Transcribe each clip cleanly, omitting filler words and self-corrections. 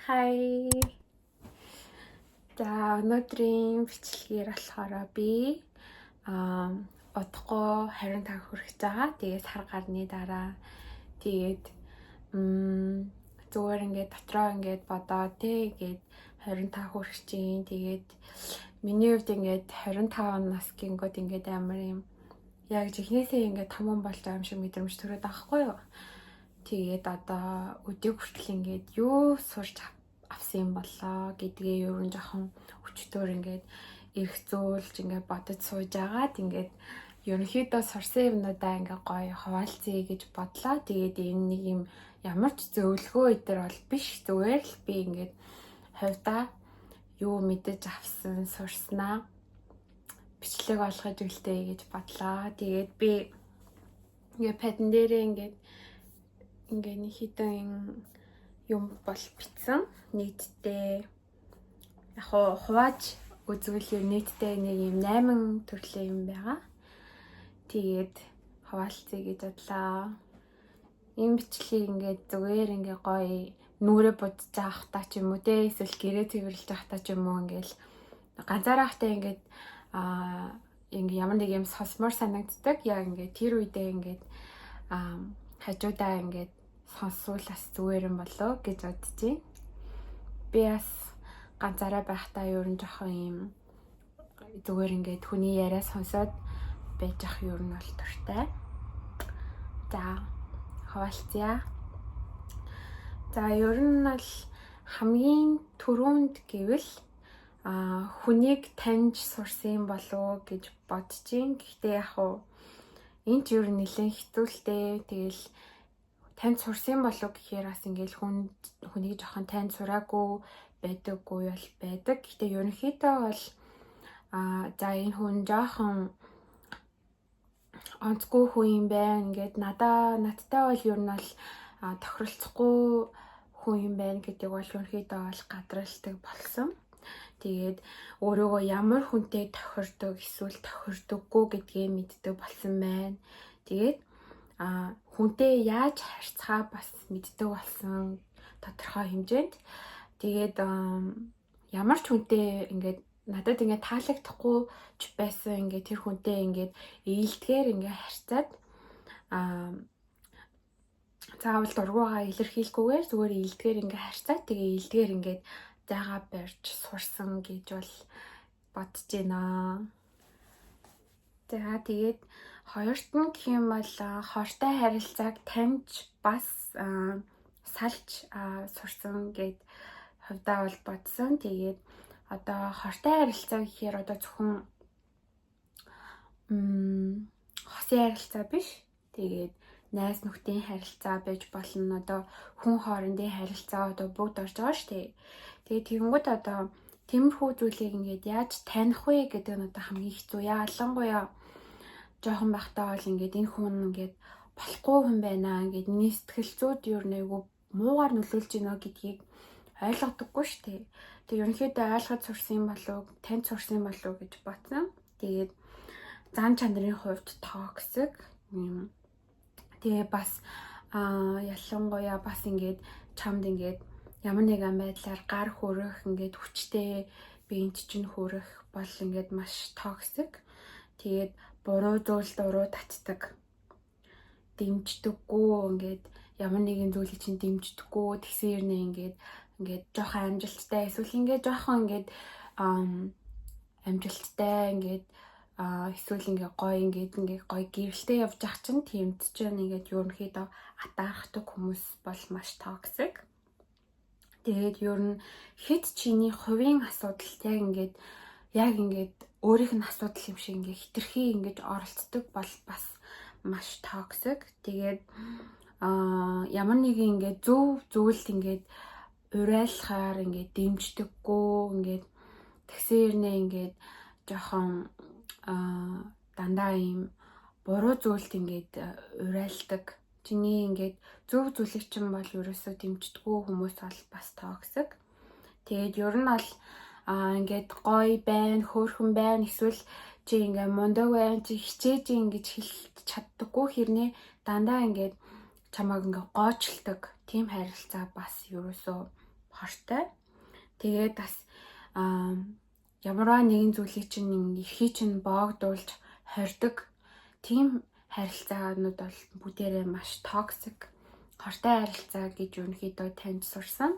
Хай. За өнөөдрийн бичлэгээр болохоор би удахгүй 25 хүрэх байгаа. Тэгээд сар гарны дараа тэгээд зүгээр ингээд дотроо ингээд бодоо тэгээд 25 хүрэх чинь. Тэгээд миний хувьд ингээд 25 нас гингод ингээд амар юм яг жихнээсээ ингээд том болж байгаа юм шиг мэдрэмж төрөөд байгаа хгүй юу. Тэгээд одоо өдийг хүртэл ингээд юу сурч авсан юм болоо гэдгээ ер нь жоохон өчтөр ингээд эргцүүлж ингээд бодож сууж агаад ингээд ерөнхийдөө сурсан юмнуудаа ингээд гоё хуваалцъя гэж бодлоо. Тэгээд энэ нэг юм ямар ч зөвлөгөө өдр бол биш, зүгээр л би ингээд хувьдаа юу мэдэж авсан сурснаа бичлэг олгож үлдээе гэж бодлоо. Тэгээд би ингээд падн дээрээ ингээд нэг хитэн юм бол бичсэн. Нийтдээ яг хувааж үзвэл нийтдээ нэг юм 8 төрлийн юм байгаа. Тэгээд хаваалцъя гэж бодлоо. Энэ бичлэгийг ингээд зүгээр ингээд гоё нүрэ будж авах та ч юм уу те, эсвэл гэрээ цэвэрлж авах та ч юм уу ингээд ганцаараа хахтаа ингээд ингээд ямар нэг юм сонсмор санагддаг. Яг ингээд тэр үедээ ингээд хажуудаа ингээд сонсвол бас зүгээр юм болоо гэж бодож байна. Би бас ганцаараа байхдаа ер нь жоохон юм зүгээр ингээд хүний яриа сонсоод байж ах ер нь бол дуртай. За хаваалцъя. За ер нь бол хамгийн түрүүнд гэвэл хүнийг таньж сурсан болов гэж бодож байна. Гэхдээ яг энэ ч ер нь нэлээд хэцүүлтэй. Тэгэл танд сурсан болов гэхээр бас ингээл хүнийг жоохон танд сураагүй байдаггүй бол байдаг. Гэхдээ ерөнхийдөө бол за энэ хүн жоохон онцгүй хүн юм байна. Ингээд надтай бол ер нь бол тохиролцохгүй хүн юм байна гэдэг бол ерөнхийдөө бол гадралдаг болсон. Тэгээд өөрийгөө ямар хүнтэй тохирдог эсвэл тохирдоггүй гэдгээ мэддэг болсон байна. Тэгээд хүнтэй яаж харьцахаа бас мэддэг болсон тодорхой хэмжээнд. Тэгээд ямар ч хүнтэй ингээд надад ингээд таалагдахгүй ч байсан ингээд тэр хүнтэй ингээд ээлдгээр ингээд харьцаад заавал дургуугаа илэрхийлэхгүйгээр зүгээр ээлдгээр ингээд харьцаад тэгээ ээлдгээр ингээд зайгаа барьж сурсан гэж бол бодож байна. За тэгээд хоёрт нь гэх юм бол хортой харилцааг таньж бас салж сурсан гэд хувьдаа бол бодсон. Тэгээд одоо хортой харилцаа гэхээр одоо зөвхөн хосын харилцаа биш. Тэгээд найз нөхдийн харилцаа байж болно. Одоо хүн хоорондын харилцаа одоо бүгд орж байгаа шүү дээ. Тэгээд тэгэнгүүт одоо тиймэрхүү зүйлийг ингээд яаж таних вэ гэдэг нь одоо хамгийн хэцүү. Ялангуяа жоохон байхдаа бол ингээд энэ хүн ингээд болохгүй хүн байна. Ингээд миний сэтгэл зүйд ер нь айгүй муугаар нөлөөлж байна гэдгийг ойлгодоггүй шүү дээ. Тэг ерөнхийдөө ойлгож сурсан болов, танд сурсан болов гэж бодсон. Тэгээд зан чанарын хувьд токсик. Тэгээ бас ялангуяа бас ингээд чамд ингээд ямар нэгэн байдлаар гар хүрэх, ингээд хүчтэй биед чинь хүрэх бол ингээд маш токсик. Тэгээд буруу зүйл дуруу татдаг. Дэмждэггүй ингээд ямар нэгэн зүйлийг чинь дэмждэггүй тэгсэн хэрнээ ингээд жоохон амжилттай эсвэл ингээд жоохон ингээд амжилттай ингээд эсвэл ингээд гоё гэрэлтэй явж ах чинь тиймд чинь ингээд ерөнхийдөө атаархдаг хүмүүс бол маш токсик. Тэгээд ер нь хэд чиний хувийн асуудал яг ингээд өөрийнх нь асуудал юм шиг ингээд хитрхи ингээд оролцдог бол бас маш токсик. Тэгээд ямар нэгэн ингээд зөв зүйлд ингээд урайлахаар ингээд дэмждэггүй ингээд тэгсэн хэрнээ ингээд жоохон дандаа юм буруу зүйлд ингээд урайлдаг. Чиний ингээд зөв зүйлийг чинь бол ерөөсөө дэмждэггүй хүмүүс бол бас токсик. Тэгээд ер нь бол ингээд гоё байна, хөөрхөн байна, эсвэл чи ингээ мундаг байна, чи хичээж ингэж хэлж чаддаггүй хэрнээ дандаа ингээд чамайг ингээ гоочилдог тийм харилцаа бас ерөөсөө хортой. Тэгээд бас ямарваа нэгэн зүйлийг чинь эрхий чинь боогдуулж хордог тийм харилцаанууд бол бүгдээрээ маш токсик, хортой харилцаа гэж ерөнхийдөө таньж сурсан.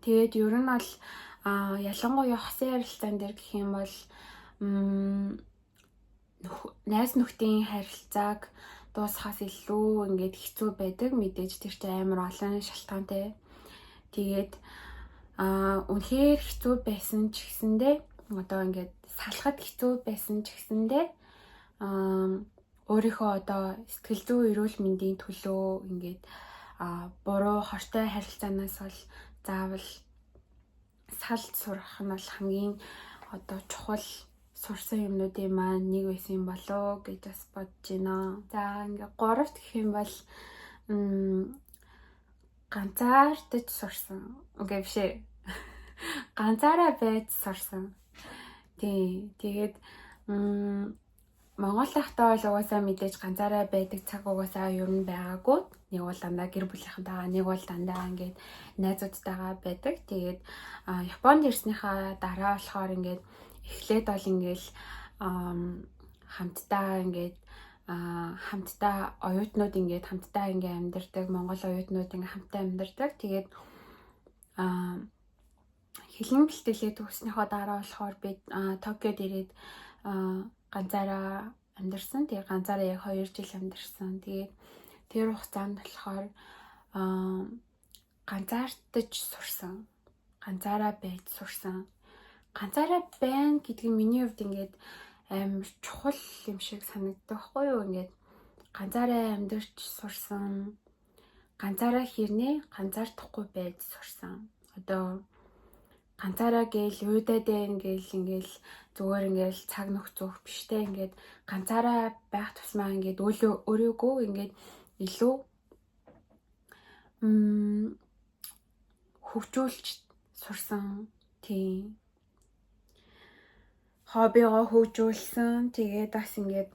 Тэгээд ер нь бол ялангуяа хосын харилцаан дээр гэх юм бол найз нөхдийн харилцааг дуусахаас илүү ингээд хэцүү байдаг. Мэдээж тэр чинь амар олон шалтгаантай. Тэгээд үнэхээр хэцүү байсан ч гэсэндээ одоо ингээд салахад хэцүү байсан ч гэсэндээ өөрийнхөө одоо сэтгэл зүйн эрүүл мэндийн төлөө ингээд буруу хортой харилцаанаас бол заавал салж сурах нь бол хамгийн одоо чухал сурсан юмнуудын маань нэг байсан юм болоо гэж бас бодож байна. За ингээ гуравт гэх юм бол ганцаардаж сурсан. Үгүй биш ээ. Ганцаараа байж сурсан. Тэгээд Монгол тахтаа бол угаасаа мэдээж ганцаараа байдаг цаг угаасаа ер нь байгаагүй. Нэг бол дандаа гэр бүлийнхэнтэйгээ, нэг бол дандаа ингээд найзуудтайгаа байдаг. Тэгээд Японд ирснийхаа дараа болохоор ингээд эхлээд бол ингээл хамтдаа оюутнууд ингээд хамтдаа ингээд амьдардаг, Монгол оюутнууд ингээд хамтдаа амьдардаг. Тэгээд хэлний бэлтгэлээ төгснөхийн дараа болохоор би Токиод ирээд ганцаараа амьдарсан. Тэгээд ганцаараа яг 2 жил амьдарсан. Тэгээд тэр хугацаанд болохоор ганцаардаж сурсан. Ганцаараа байж сурсан. Ганцаараа байна гэдэг нь миний хувьд ингээд амар чухал юм шиг санагддаг байхгүй юу? Ингээд ганцаараа амьдарч сурсан. Ганцаараа хэрнээ ганцаардахгүй байж сурсан. Одоо ганцаараа гээл уйдаад байна гээл ингээл зүгээр ингээл цаг нөх зөөх биштэй ингээд ганцаараа байх тусмаа ингээд өөрийгөө ингээд илүү хөгжүүлж сурсан. Тийм. Хоббигоо хөгжүүлсэн. Тэгээд бас ингээд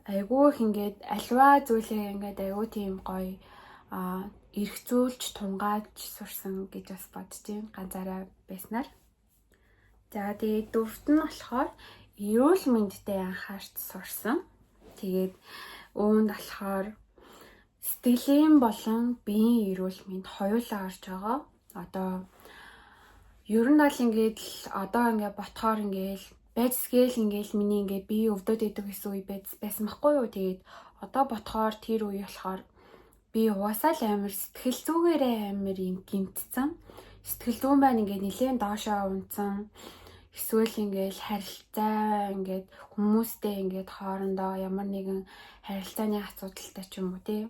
айгүй их ингээд альва зүйлээ ингээд айгүй тийм гоё эргцүүлж тунгааж сурсан гэж бас бодож байна. Ганцаараа байснаар. За тэгээд дөрөвт нь болохоор эрүүл мэндэд анхаарч сурсан. Тэгээд үүнд болохоор сэтгэлийн болон биеийн эрүүл мэнд хоёулаа орж байгаа. Одоо ер нь бол ингээд одоо ингээд ботхоор ингээд байцгээл ингээд миний ингээд бие өвдөд идэг гэсэн үе байсан байхгүй юу? Тэгээд одоо ботхоор тэр үе болохоор би угаасаа л амар сэтгэл зүгээрээ амар юм гимтсэн. Сэтгэл зүйн байна ингээд нэлээд доошоо унтсан. Эсвэл ингээд харилцаа ингээд хүмүүстэй ингээд хоорондоо ямар нэгэн харилцааны асуудалтай ч юм уу тий.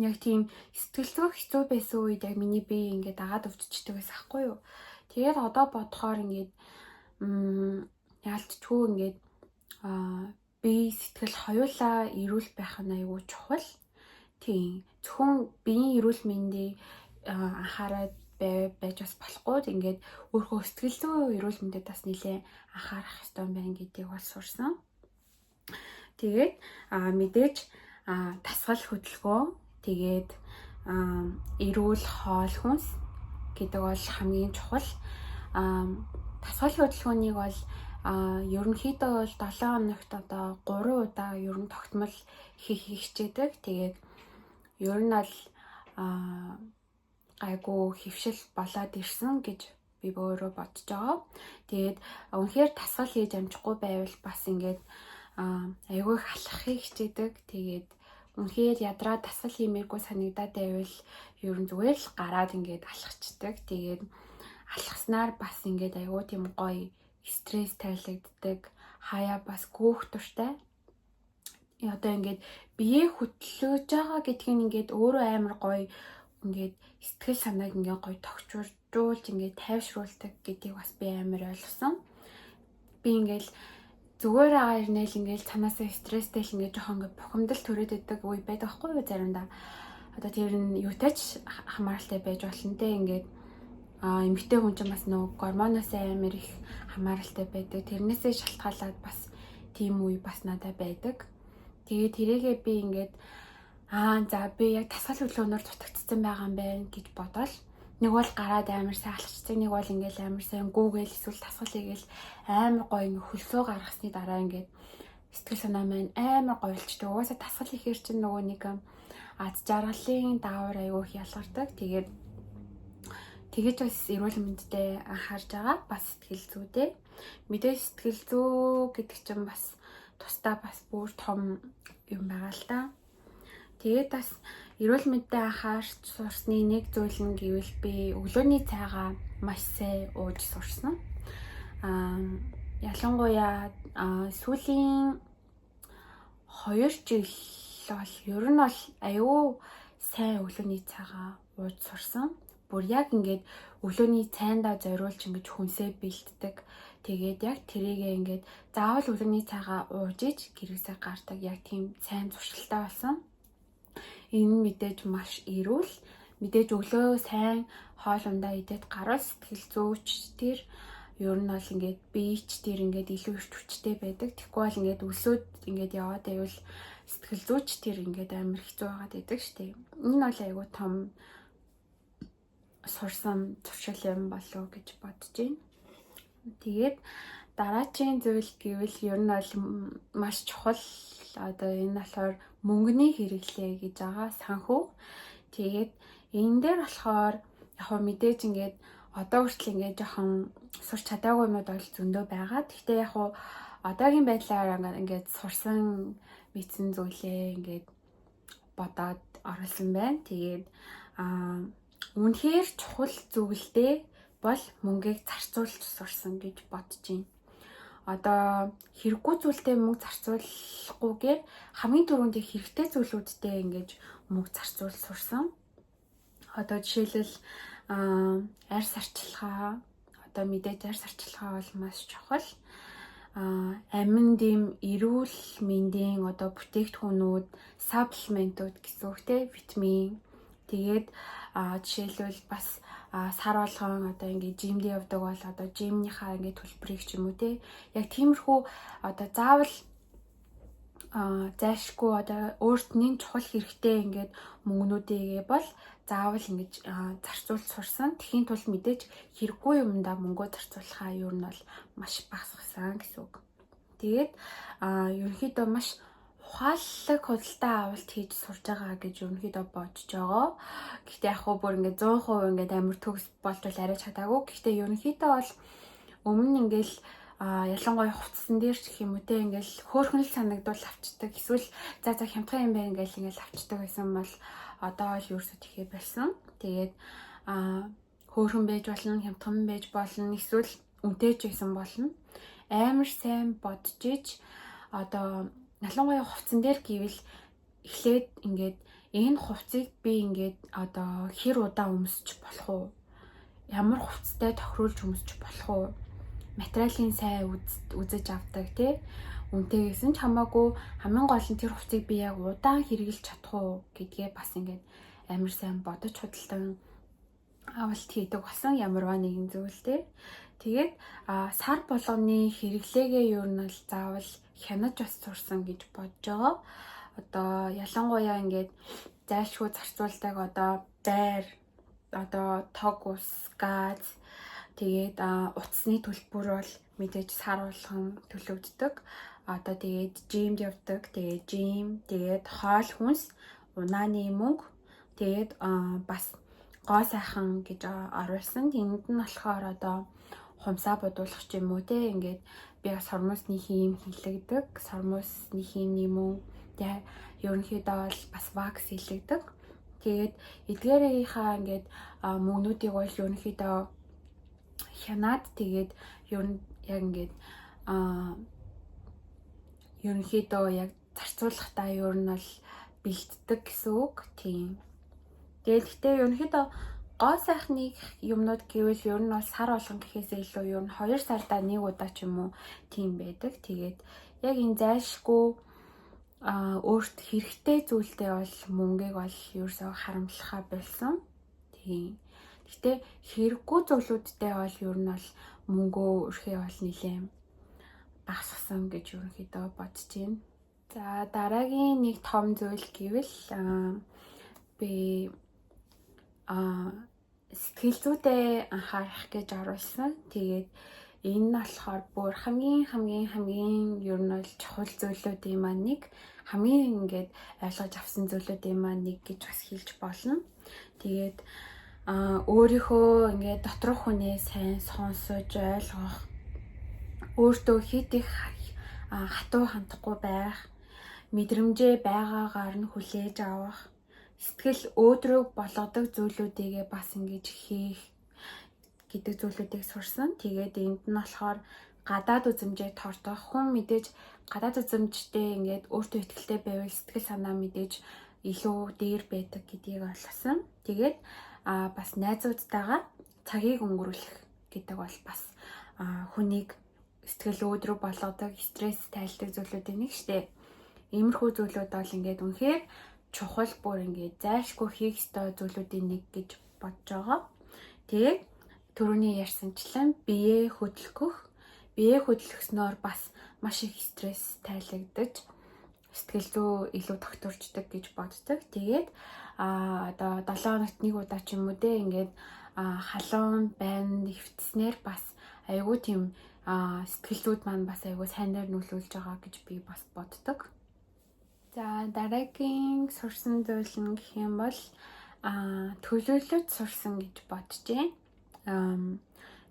Яг тийм сэтгэл зүйн хэцүү байсан үед яг миний бие ингээд дагаад өвдчихдөг байсан байхгүй юу? Тэгээд одоо бодохоор ингээд яалтчгүй ингээд бие сэтгэл хоёулаа эрүүл байх нь аюул чухал. Тийм. Зөвхөн биеийн эрүүл мэндийг анхаарад байж бас болохгүй. Ингээд өөрийнхөө сэтгэл зүйн эрүүл мэндэд бас нэлээд анхаарах хэрэгтэй байна гэдгийг бас сурсан. Тэгээд мэдээж дасгал хөдөлгөөн, тэгээд эрүүл хоол хүнс гэдэг бол хамгийн чухал. Дасгал хөдөлгөөнийг бол ерөнхийдөө бол 7 хоногт одоо 3 удаа ер нь тогтмол хийх хичээдэг. Тэгээд ер нь бол гайгүй хөвшил болоод ирсэн гэж би өөрөө бодож байгаа. Тэгээд үнэхээр дасгал хийж амжихгүй байвал бас ингээд айгүй их алхахыг хичээдэг. Тэгээд үнэхээр ядраа дасгал хиймээргүй санагдаад байвал ер нь зүгээр л гараад ингээд алхацдаг. Тэгээд алхаснаар бас ингээд айгүй тийм гоё стресс тайлагддаг. Хаяа бас гүөх туртай. Одоо ингээд бие хөдлөж байгаа гэдг нь ингээд өөрөө амар гоё ингээд сэтгэл санааг ингээд гоё тогтворжуулж ингээд тайвшруулдаг гэдгийг бас би амар ойлгосон. Би ингээд зүгээр агаар ирнэл ингээд цанаасаа стресстэй л ингээд жоохон ингээд бухимдал төрөөд идэг үе байдаг байхгүй юу заримдаа. Одоо тэр нь юутай ч хамааралтай байж болно те ингээд эмэгтэй хүн ч бас нөгөө гормоноос амар их хамааралтай байдаг. Тэрнээсээ шалтгаалаад бас тийм үе бас надад байдаг. Тэгээд тэрийгээ би ингээд за би яг тасгал хөдөлгөөнөөр дутагдсан байгаа юм байна гэж бодоод нэг бол гараад амар сайн алхацдаг, нэг бол ингээл амар сайн гүүгээл эсвэл тасгал хийгээл амар гоё ингээ хөлсөө гаргасны дараа ингээд сэтгэл санаа маань амар гоё болчтой. Угаасаа тасгал хийхээр чинь нөгөө нэг аз жаргалын даавар аягүй их ялгардаг. Тэгэж бас эрүүл мэндэд анхаарж байгаа. Бас сэтгэл зүйтэй. Мэдээж сэтгэл зүй гэдэг чинь бас тусдаа бас бүр том юм байгаа л да. Тэгээд бас эрүүл мэндэд анхаарч сурсны нэг зүйл нь гэвэл би өглөөний цайгаа маш сайн ууж сурсан. Ялангуяа сүүлийн 2 жил бол ер нь бол аюу сайн өглөөний цайгаа ууж сурсан. Бүр яг ингээд өглөөний цайндаа зориулж ингэж хүнсээ бэлддэг. Тэгээд яг тэрийгээ ингээд заавал өглөөний цайгаа ууж иж гэрээсээ гардаг яг тийм сайн зуршилтай болсон. Энэ мэдээж маш эрүүл. Мэдээж өглөө сайн хоол ундаа идээд гарвал сэтгэл зүйч тэр ер нь бол ингээд бич тэр ингээд илүү их хүчтэй байдаг. Тэгэхгүй бол ингээд өсөөд ингээд яваад байвал сэтгэл зүйч тэр ингээд амар хэцүү байгаад байдаг штеп. Энэ бол айгүй том сурсан туршил юм болов гэж бодож байна. Тэгээд дараачийн зүйл гэвэл ер нь бол маш чухал энэ болохоор мөнгөний хэрэглээ гэж байгаа санхүү. Тэгээд энэ дээр болохоор яг мэдээж ингээд одоо хүртэл ингээд жоохон сурч чадаагүй юмуд бол зөндөө байгаа. Гэхдээ яг одоогийн байдлаар ингээд сурсан мэдсэн зүйлээ ингээд бодоод оруулсан байна. Тэгээд үнэхээр чухал зүйлдээ бол мөнгийг зарцуулж сурсан гэж бодож байна. Одоо хэрэггүй зүйлдээ мөнгө зарцуулахгүйгээр хамгийн түрүүнд хэрэгтэй зүйлүүддээ ингэж мөнгө зарцуулж сурсан. Одоо жишээлбэл арьс арчилгаа, одоо мэдээж арьс арчилгаа бол маш чухал. Амин дэм эрүүл мэндийн одоо бүтээгдэхүүнүүд, саплиментууд гэсэн үгтэй витамин. Тэгээд жишээлбэл бас сар болгон одоо ингээд жимд явдаг бол одоо жимнийхаа ингээд төлбөрийг ч юм уу те яг тиймэрхүү одоо заавал зайлшгүй одоо өөрт нь чухал хэрэгтэй ингээд мөнгнүүдээ бол заавал ингэж зарцуулж сурсан. Тэхийн тулд мэдээж хэрэггүй юмдаа мөнгөө зарцуулахаа юу нь бол маш багасгасан гэсэн үг. Тэгээд ерөнхийдөө маш ухаалаг худалдаа авалт хийж сурж байгаа гэж ерөнхийдөө бодож байгаа. Гэхдээ яг бүр ингээд 100% ингээд амар төгс болж бол арай чадаагүй. Гэхдээ ерөнхийдөө бол өмнө ингээл ялангуяа хувцсан дээр ч гэх юм уу те ингээл хөөрхөн л санагдвал авчдаг. Эсвэл за хямдхан юм байна ингээл авчдаг байсан бол одоо л ерөөсөө тэхээ болсон. Тэгээд хөөрхөн байж болно, хямдхан байж болно, эсвэл үнэтэй ч байсан болно. Амар сайн бодож иж одоо ялангуяа хувцсан дээр гэвэл эхлээд ингээд энэ хувцсыг би ингээд одоо хэр удаа өмсөж болох уу? Ямар хувцастай тохируулж өмсөж болох уу? Материалын сайн үзэж авдаг тий. Үнэтэй гэсэн ч хамаагүй хамгийн гол нь тэр хувцсыг би яг удаан хэрэглэж чадах уу гэдгээ бас ингээд амар сайн бодож худалдан авалт хийдэг болсон ямарваа нэгэн зүйлтэй. Тэгээд сар болгоны хэрэглээгээ юу нь бол заавал хянаж бас сурсан гэж бодож байгаа. Одоо ялангуяа ингээд зайлшгүй зарцуулдаг одоо байр, одоо тог ус, газ, тэгээд утасны төлбөр бол мэдээж сар болгон төлөгддөг. Одоо тэгээд жимд явдаг, тэгээд хоол хүнс, унааны мөнгө, тэгээд бас гоо сайхан гэж оруулсан. Тэнд нь болохоор одоо хумсаа бодуулах ч юм уу те ингээд би сормосны хийм хийлэгдэг. Сормосны хиймний мөн тэгээ ерөнхийдөө бол бас вакс хийлэгдэг. Тэгээд эдгээрийнхаа ингээд мөнгнүүдийг бол ерөнхийдөө хянаад тэгээд яг ингээд ерөнхийдөө яг зарцуулахдаа ер нь бол бэлддэг гэсэн үг. Тийм. Тэгээд гэхдээ ерөнхийдөө гоо сайхны юмнууд гэвэл ер нь бол сар болгон гэхээсээ илүү ер нь 2 сардаа нэг удаа ч юм уу тийм байдаг. Тэгээд яг энэ зайлшгүй өөрт хэрэгтэй зүйлтэй бол мөнгийг бол ерөөсөө харамлахаа болсон. Тийм. Гэтэ хэрэггүй зүйлүүдтэй бол ер нь бол мөнгөө өрхөө бол нэлээд багасгасан гэж ерөнхийдөө бодож байна. За дараагийн нэг том зүйл гэвэл би сэтгэл зүйдээ анхаарах гэж оруулсан. Тэгээд энэ нь болохоор бүр хамгийн ер нь бол чухал зүйлүүдийн маань нэг, хамгийн ингээд ойлгож авсан зүйлүүдийн маань нэг гэж бас хэлж болно. Тэгээд өөрийнхөө ингээд доторх хүнээ сайн сонсож ойлгох, өөртөө хит их хатуу хандахгүй байх, мэдрэмжээ байгаагаар нь хүлээж авах, сэтгэл өөдрөг болгодог зүйлүүдийгээ бас ингэж хийх гэдэг зүйлүүдийг сурсан. Тэгээд энд нь болохоор гадаад үзмжээ тордох, хүн мэдээж гадаад үзмжтэй ингээд өөртөө ихтэй байвал сэтгэл санаа мэдээж илүү дээр байдаг гэдгийг ойлгосон. Тэгээд бас найзуудтайгаа цагийг өнгөрүүлэх гэдэг бол бас хүнийг сэтгэл өөдрөг болгодог, стресс тайлдаг зүйлүүдийн нэг штэ. Иймэрхүү зүйлүүд бол ингээд үнэхээр чухал, бүр ингээд зайлшгүй хийх ёстой зүйлүүдийн нэг гэж бодож байгаа. Тэгээд түрүүний ярьсанчлан биеэ хөдөлгөхнөөр бас маш их стресс тайлагдаж сэтгэл зүй илүү тогтворчдаг гэж боддог. Тэгээд одоо 7 хоногт нэг удаа ч юм уу те ингээд халуун байна нэвтснээр бас айгүй тийм сэтгэл зүйд маань бас айгүй сайнаар нөлөөлж байгаа гэж би бас боддог. За дараагийн сурсан зүйл нь гэх юм бол төлөвлөж сурсан гэж бодож байна.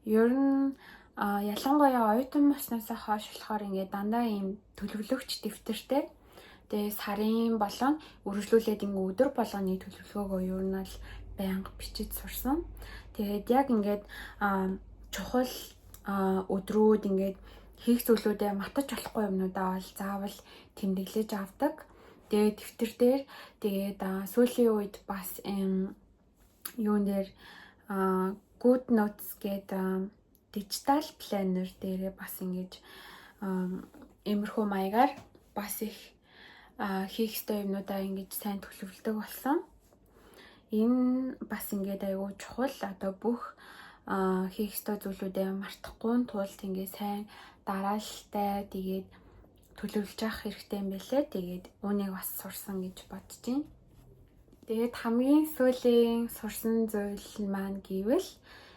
Ер нь ялангуяа оюутан болсноос хойш болохоор ингээд дандаа ийм төлөвлөгч дэвтэртэй. Тэгээ сарын болон үргэлжлүүлээд ингээд өдөр болгоны төлөвлөгөөгөө ер нь бол байнга бичиж сурсан. Тэгээд яг ингээд чухал өдрүүд ингээд хийх зүйлүүдээ мартаж болохгүй юмнуудаа бол заавал тэмдэглэж авдаг. Тэгээд дэвтэр дээр тэгээд сүүлийн үед бас юун дээр Good Notes гэдэг дижитал планер дээрээ бас ингэж иймэрхүү маягаар бас их хийх ёстой юмнуудаа ингэж сайн төлөвлөдөг болсон. Энэ бас ингээд айгүй чухал. Одоо бүх хийх ёстой зүйлүүдээ мартахгүй тулд ингээд сайн дараалалтай тэгээд төлөвлөж авах хэрэгтэй юм байлээ. Тэгээд үүнийг бас сурсан гэж бодож байна. Тэгээд хамгийн сүүлийн сурсан зүйл маань гэвэл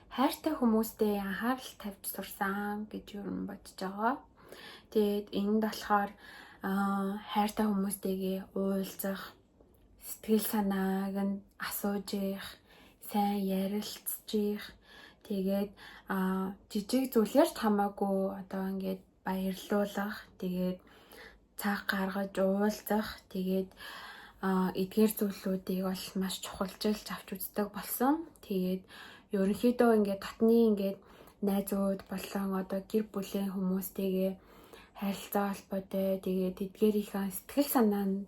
хайртай хүмүүстэй анхаарал тавьж сурсан гэж юу юм бодож байгаа. Тэгээд энд болохоор хайртай хүмүүстэйгээ уулзах, сэтгэл санааг нь асууж их, сайн ярилцж их, тэгээд жижиг зүйлээр хамаагүй одоо ингээд баярлуулах, тэгээд цаг гаргаж уулзах, тэгээд эдгээр зүйлүүдийг бол маш чухалчилж авч үздэг болсон. Тэгээд ерөнхийдөө ингээд дотны ингээд найзууд болон одоо гэр бүлийн хүмүүстэйгээ харилцаа холбоотой, тэгээд эдгээрийнхээ сэтгэл санаа нь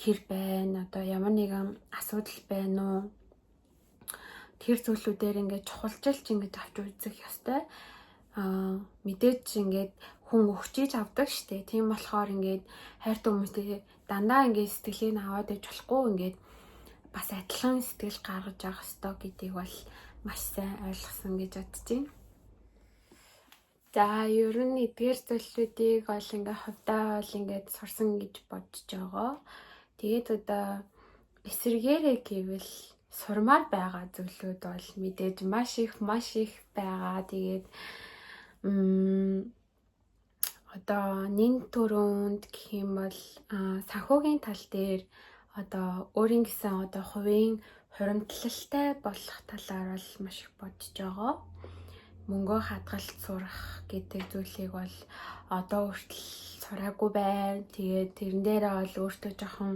хэр байна, одоо ямар нэгэн асуудал байна уу, тэр зүйлүүдээр ингээд чухалчилж ингээд авч үзэх ёстой. Мэдээж ингээд хүн өгчиж авдаг штэ. Тийм болохоор ингээд хайртай хүмүүстэй дандаа ингээд сэтгэлийг аваад иж болохгүй, ингээд бас адилхан сэтгэл гаргаж авах ёстой гэдгийг бол маш сайн ойлгосон гэж бодож байна. За ер нь эдгээр зүйлүүдийг бол ингээд хувьдаа бол ингээд сурсан гэж бодож байгаа. Тэгээд одоо эсэргээрээ гэвэл сурмаар байгаа зүйлүүд бол мэдээж маш их байгаа. Тэгээд одоо нэн төрөнд гэх юм бол санхүүгийн тал дээр одоо өөрийн гэсэн одоо хувийн хуримтлалтай болох талаар бол маш их бодож байгаа. Мөнгөө хадгалж сурах гэдэг зүйлийг бол одоо хүртэл сураагүй байна. Тэгээд тэрэн дээрээ бол өөртөө жоохон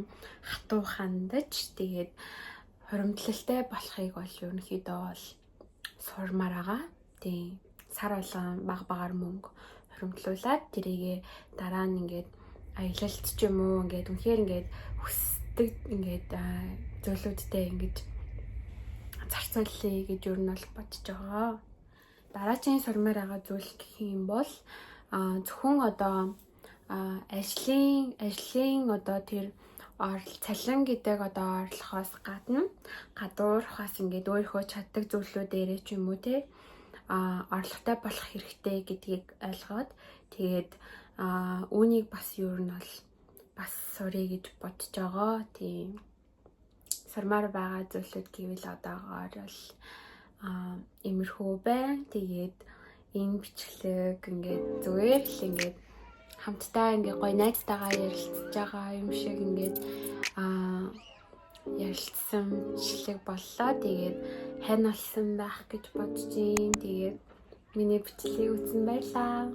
хатуу хандаж, тэгээд хуримтлалтай болохыг бол ерөнхийдөө бол сурмаар байгаа. Тийм сар болгон багаар мөнгө хуримтлуулад тэрийгээ дараа нь ингээд аялалт ч юм уу ингээд үнэхээр ингээд хүсдэг ингээд зүйлүүдтэй ингээд зарцуулъя гэж ер нь бол бодож байгаа. Дараагийн сурмаар байгаа зүйл гэх юм бол зөвхөн одоо ажлын одоо тэр цалин гэдэг одоо орлохоос гадна гадуурхаас ингээд өөрийнхөө чаддаг зүйлүүдээрээ ч юм уу те орлоготой болох хэрэгтэй гэдгийг ойлгоод тэгээд үүнийг бас юу нь бол бас сурыг гэж бодож байгаа. Тийм сурмаар байгаа зүйлүүд гэвэл одоогоор бол иймэрхүү байна. Тэгээд энэ бичлэг ингээд зүгээр л ингээд хамтдаа ингээд гоё найзтайгаа ярилцж байгаа юм шиг ингээд ярилцсан бичлэг боллоо. Тэгээд хань болсон байх гэж бодож байна. Тэгээд миний бичлэгийг үзсэн баярлаа.